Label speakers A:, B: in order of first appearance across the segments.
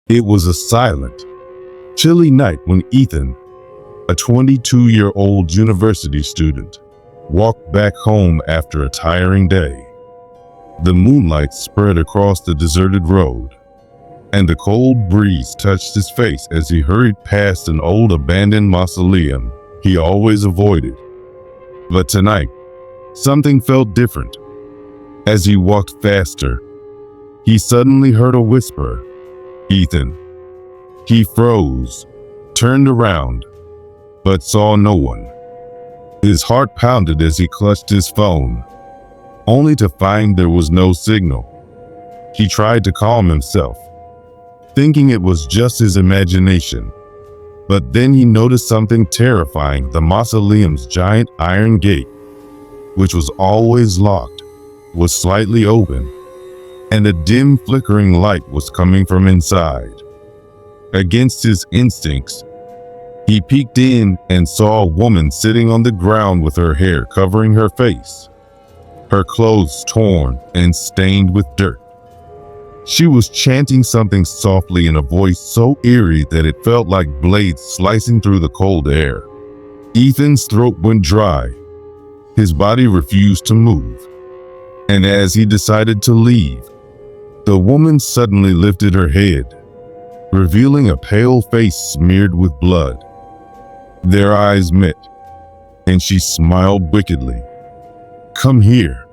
A: It was a silent, chilly night when Ethan, a 22-year-old university student, walked back home after a tiring day. The moonlight spread across the deserted road, and the cold breeze touched his face as he hurried past an old abandoned mausoleum he always avoided. But tonight, something felt different. As he walked faster, he suddenly heard a whisper, "Ethan." He froze, turned around, but saw no one. His heart pounded as he clutched his phone, only to find there was no signal. He tried to calm himself, thinking it was just his imagination. But then he noticed something terrifying. The mausoleum's giant iron gate, which was always locked, was slightly open, and a dim flickering light was coming from inside. Against his instincts, he peeked in and saw a woman sitting on the ground with her hair covering her face, her clothes torn and stained with dirt. She was chanting something softly in a voice so eerie that it felt like blades slicing through the cold air. Ethan's throat went dry. His body refused to move. And as he decided to leave, the woman suddenly lifted her head, revealing a pale face smeared with blood. Their eyes met, and she smiled wickedly. "Come here,"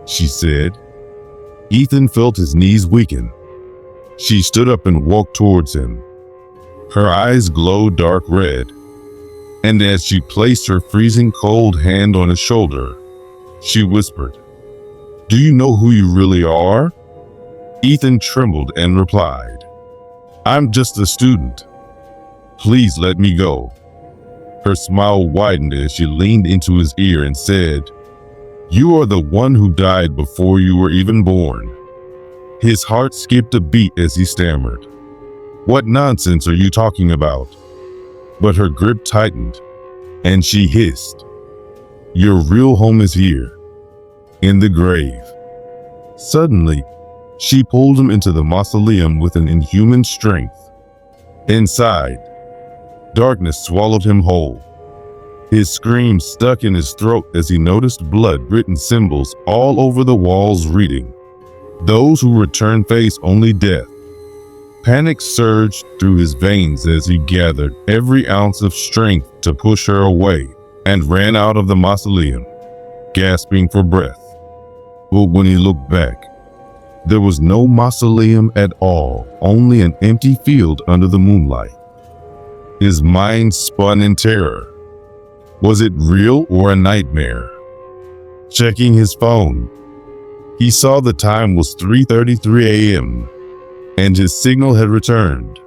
A: she said. Ethan felt his knees weaken. She stood up and walked towards him. Her eyes glowed dark red, and as she placed her freezing cold hand on his shoulder, she whispered, "Do you know who you really are?" Ethan trembled and replied, "I'm just a student. Please let me go." Her smile widened as she leaned into his ear and said, "You are the one who died before you were even born." His heart skipped a beat as he stammered, "What nonsense are you talking about?" But her grip tightened, and she hissed, "Your real home is here, in the grave." Suddenly, she pulled him into the mausoleum with an inhuman strength. Inside, darkness swallowed him whole. His scream stuck in his throat as he noticed blood-written symbols all over the walls reading, "Those who return face only death." Panic surged through his veins as he gathered every ounce of strength to push her away and ran out of the mausoleum, gasping for breath. But when he looked back, there was no mausoleum at all, only an empty field under the moonlight. His mind spun in terror. Was it real or a nightmare? Checking his phone, he saw the time was 3:33 a.m. and his signal had returned.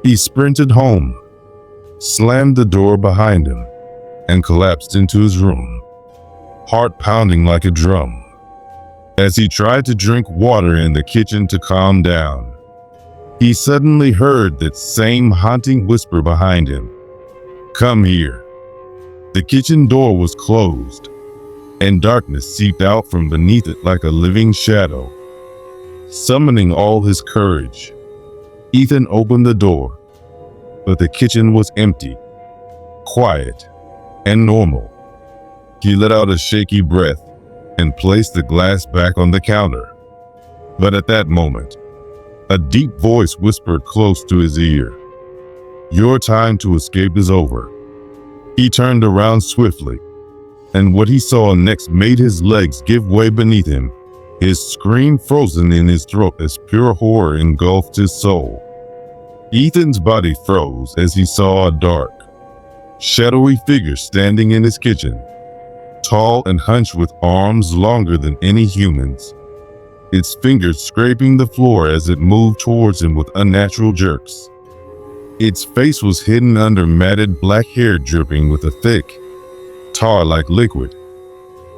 A: He sprinted home, slammed the door behind him, and collapsed into his room, heart pounding like a drum. As he tried to drink water in the kitchen to calm down, he suddenly heard that same haunting whisper behind him, "Come here." The kitchen door was closed, and darkness seeped out from beneath it like a living shadow. Summoning all his courage, Ethan opened the door, but the kitchen was empty, quiet, and normal. He let out a shaky breath and placed the glass back on the counter. But at that moment, a deep voice whispered close to his ear, "Your time to escape is over." He turned around swiftly, and what he saw next made his legs give way beneath him, his scream frozen in his throat as pure horror engulfed his soul. Ethan's body froze as he saw a dark, shadowy figure standing in his kitchen, tall and hunched with arms longer than any human's, its fingers scraping the floor as it moved towards him with unnatural jerks. Its face was hidden under matted black hair dripping with a thick, tar-like liquid,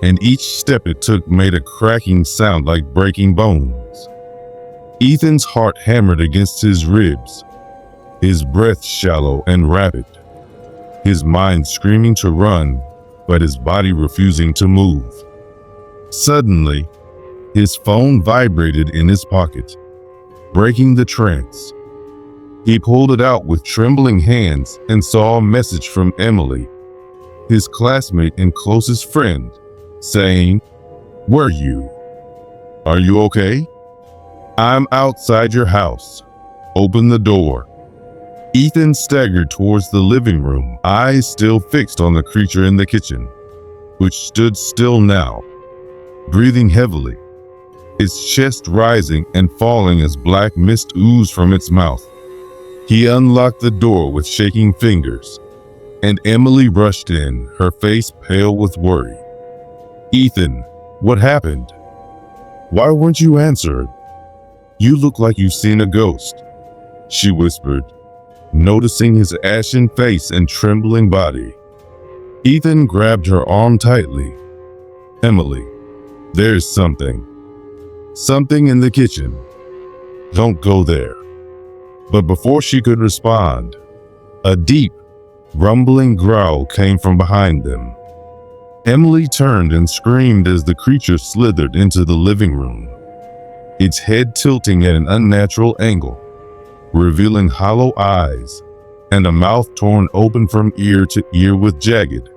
A: and each step it took made a cracking sound like breaking bones. Ethan's heart hammered against his ribs, his breath shallow and rapid, his mind screaming to run, but his body refusing to move. Suddenly, his phone vibrated in his pocket, breaking the trance. He pulled it out with trembling hands and saw a message from Emily, his classmate and closest friend, saying, "Where you? Are you okay? I'm outside your house. Open the door." Ethan staggered towards the living room, eyes still fixed on the creature in the kitchen, which stood still now, breathing heavily, its chest rising and falling as black mist oozed from its mouth. He unlocked the door with shaking fingers, and Emily rushed in, her face pale with worry. "Ethan, what happened? Why weren't you answered? You look like you've seen a ghost," she whispered, noticing his ashen face and trembling body. Ethan grabbed her arm tightly. "Emily, there's something in the kitchen. Don't go there." But before she could respond, a deep, rumbling growl came from behind them. Emily turned and screamed as the creature slithered into the living room, its head tilting at an unnatural angle, revealing hollow eyes and a mouth torn open from ear to ear with jagged,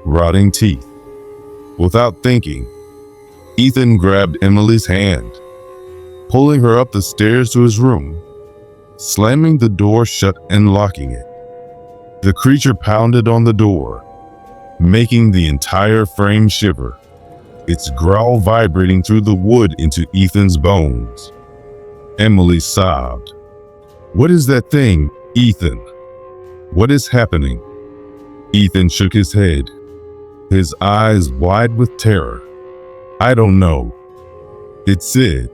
A: rotting teeth. Without thinking, Ethan grabbed Emily's hand, pulling her up the stairs to his room, slamming the door shut and locking it. The creature pounded on the door, making the entire frame shiver, its growl vibrating through the wood into Ethan's bones. Emily sobbed. "What is that thing, Ethan? What is happening?" Ethan shook his head, his eyes wide with terror. "I don't know. It said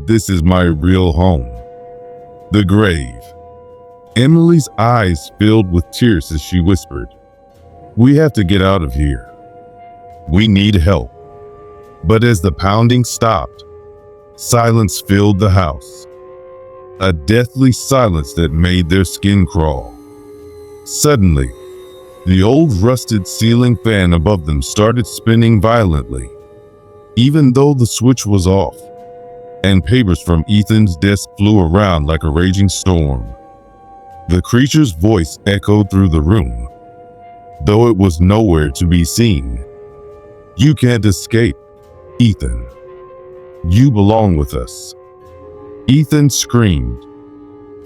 A: this is my real home. The grave." Emily's eyes filled with tears as she whispered, "We have to get out of here. We need help." But as the pounding stopped, silence filled the house. A deathly silence that made their skin crawl. Suddenly, the old rusted ceiling fan above them started spinning violently, even though the switch was off, and papers from Ethan's desk flew around like a raging storm. The creature's voice echoed through the room, though it was nowhere to be seen. "You can't escape, Ethan. You belong with us." Ethan screamed,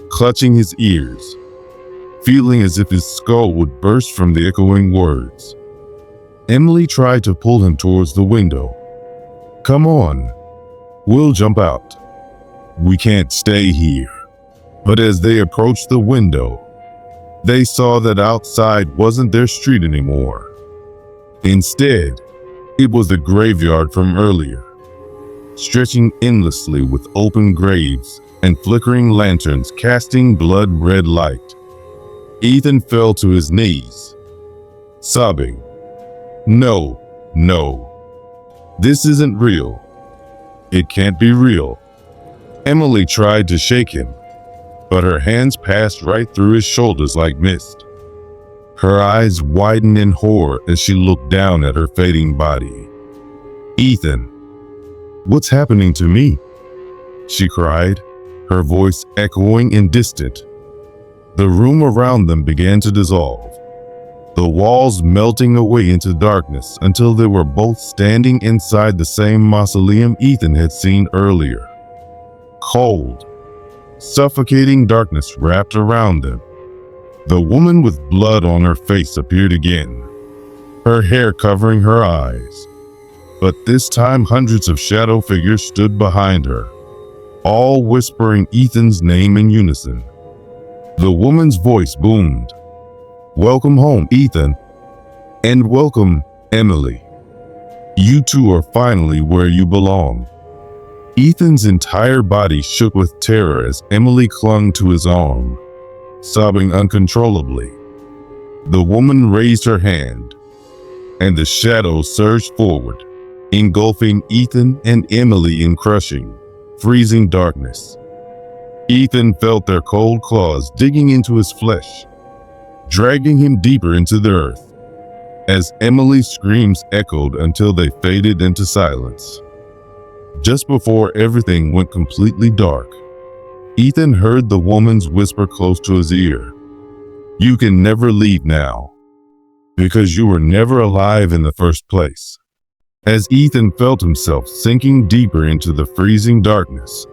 A: clutching his ears, feeling as if his skull would burst from the echoing words. Emily tried to pull him towards the window. "Come on, we'll jump out. We can't stay here." But as they approached the window, they saw that outside wasn't their street anymore. Instead, it was the graveyard from earlier, stretching endlessly with open graves and flickering lanterns casting blood-red light. Ethan fell to his knees, sobbing, No, this isn't real. It can't be real." Emily tried to shake him, but her hands passed right through his shoulders like mist. Her eyes widened in horror as she looked down at her fading body. "Ethan, what's happening to me?" she cried, her voice echoing and distant. The room around them began to dissolve, the walls melting away into darkness until they were both standing inside the same mausoleum Ethan had seen earlier. Cold, suffocating darkness wrapped around them. The woman with blood on her face appeared again, her hair covering her eyes. But this time hundreds of shadow figures stood behind her, all whispering Ethan's name in unison. The woman's voice boomed, "Welcome home, Ethan. And welcome, Emily. You two are finally where you belong." Ethan's entire body shook with terror as Emily clung to his arm, sobbing uncontrollably. The woman raised her hand, and the shadows surged forward, engulfing Ethan and Emily in crushing, freezing darkness. Ethan felt their cold claws digging into his flesh, dragging him deeper into the earth, as Emily's screams echoed until they faded into silence. Just before everything went completely dark, Ethan heard the woman's whisper close to his ear. "You can never leave now, because you were never alive in the first place." As Ethan felt himself sinking deeper into the freezing darkness,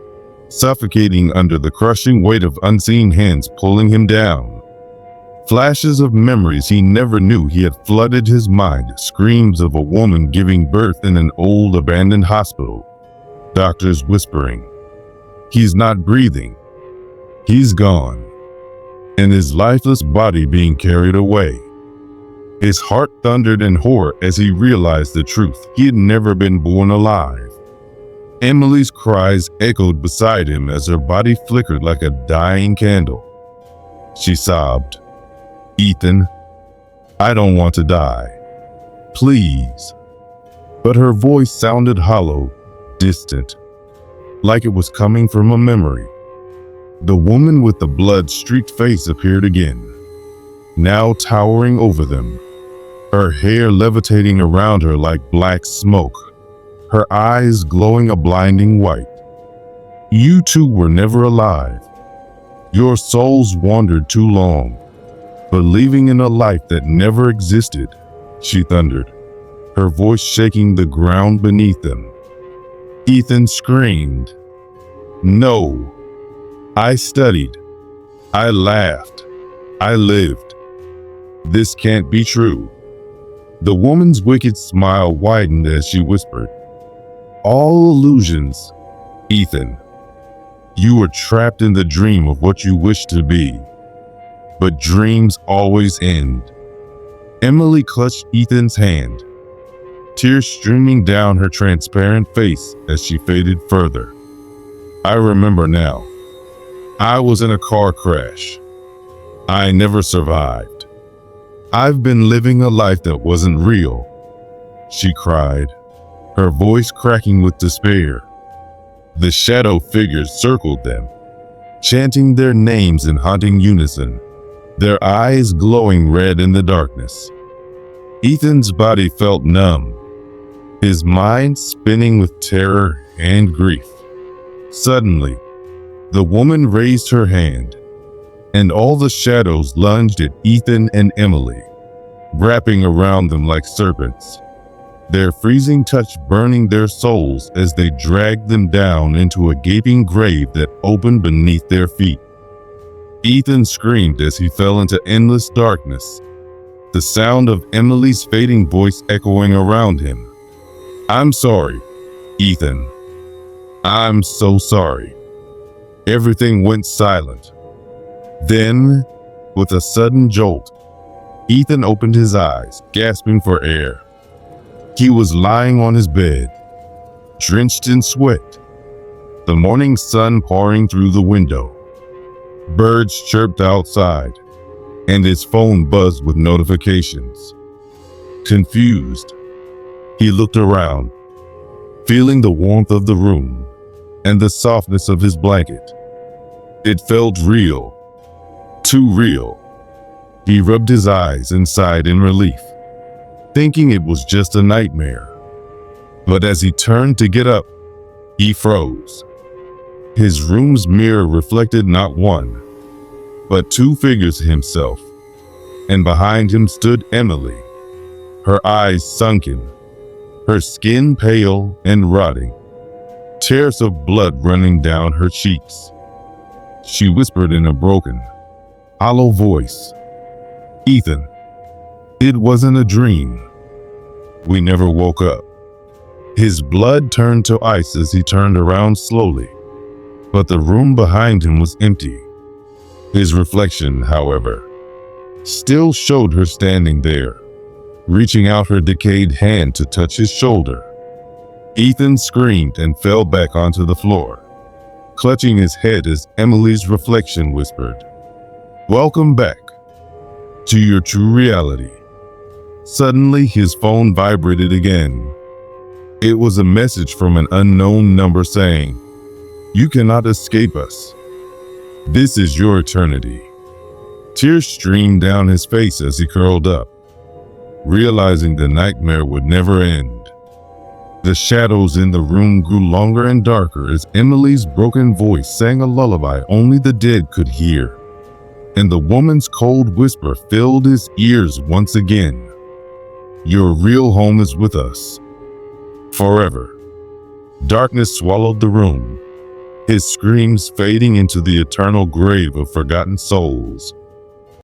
A: suffocating under the crushing weight of unseen hands pulling him down, flashes of memories he never knew he had flooded his mind. Screams of a woman giving birth in an old abandoned hospital. Doctors whispering, "He's not breathing. He's gone." And his lifeless body being carried away. His heart thundered in horror as he realized the truth. He had never been born alive. Emily's cries echoed beside him as her body flickered like a dying candle. She sobbed, "Ethan, I don't want to die. Please." But her voice sounded hollow, distant, like it was coming from a memory. The woman with the blood-streaked face appeared again, now towering over them, her hair levitating around her like black smoke, her eyes glowing a blinding white. "You two were never alive. Your souls wandered too long, believing in a life that never existed," she thundered, her voice shaking the ground beneath them. Ethan screamed, "No! I studied. I laughed. I lived. This can't be true." The woman's wicked smile widened as she whispered, "All illusions, Ethan. You were trapped in the dream of what you wish to be. But dreams always end." Emily clutched Ethan's hand, tears streaming down her transparent face as she faded further. "I remember now. I was in a car crash. I never survived. I've been living a life that wasn't real," she cried, her voice cracking with despair. The shadow figures circled them, chanting their names in haunting unison, their eyes glowing red in the darkness. Ethan's body felt numb, his mind spinning with terror and grief. Suddenly, the woman raised her hand, and all the shadows lunged at Ethan and Emily, wrapping around them like serpents, their freezing touch burning their souls as they dragged them down into a gaping grave that opened beneath their feet. Ethan screamed as he fell into endless darkness, the sound of Emily's fading voice echoing around him. "I'm sorry, Ethan. I'm so sorry." Everything went silent. Then, with a sudden jolt, Ethan opened his eyes, gasping for air. He was lying on his bed, drenched in sweat, the morning sun pouring through the window. Birds chirped outside, and his phone buzzed with notifications. Confused, he looked around, feeling the warmth of the room and the softness of his blanket. It felt real, too real. He rubbed his eyes and sighed in relief, thinking it was just a nightmare. But as he turned to get up, he froze. His room's mirror reflected not one, but two figures of himself, and behind him stood Emily, her eyes sunken, her skin pale and rotting, tears of blood running down her cheeks. She whispered in a broken, hollow voice, "Ethan, it wasn't a dream. We never woke up." His blood turned to ice as he turned around slowly, but the room behind him was empty. His reflection, however, still showed her standing there, reaching out her decayed hand to touch his shoulder. Ethan screamed and fell back onto the floor, clutching his head as Emily's reflection whispered, "Welcome back to your true reality." Suddenly, his phone vibrated again. It was a message from an unknown number saying, "You cannot escape us. This is your eternity." Tears streamed down his face as he curled up, realizing the nightmare would never end. The shadows in the room grew longer and darker as Emily's broken voice sang a lullaby only the dead could hear. And the woman's cold whisper filled his ears once again. Your real home is with us. Forever. Darkness swallowed the room, his screams fading into the eternal grave of forgotten souls.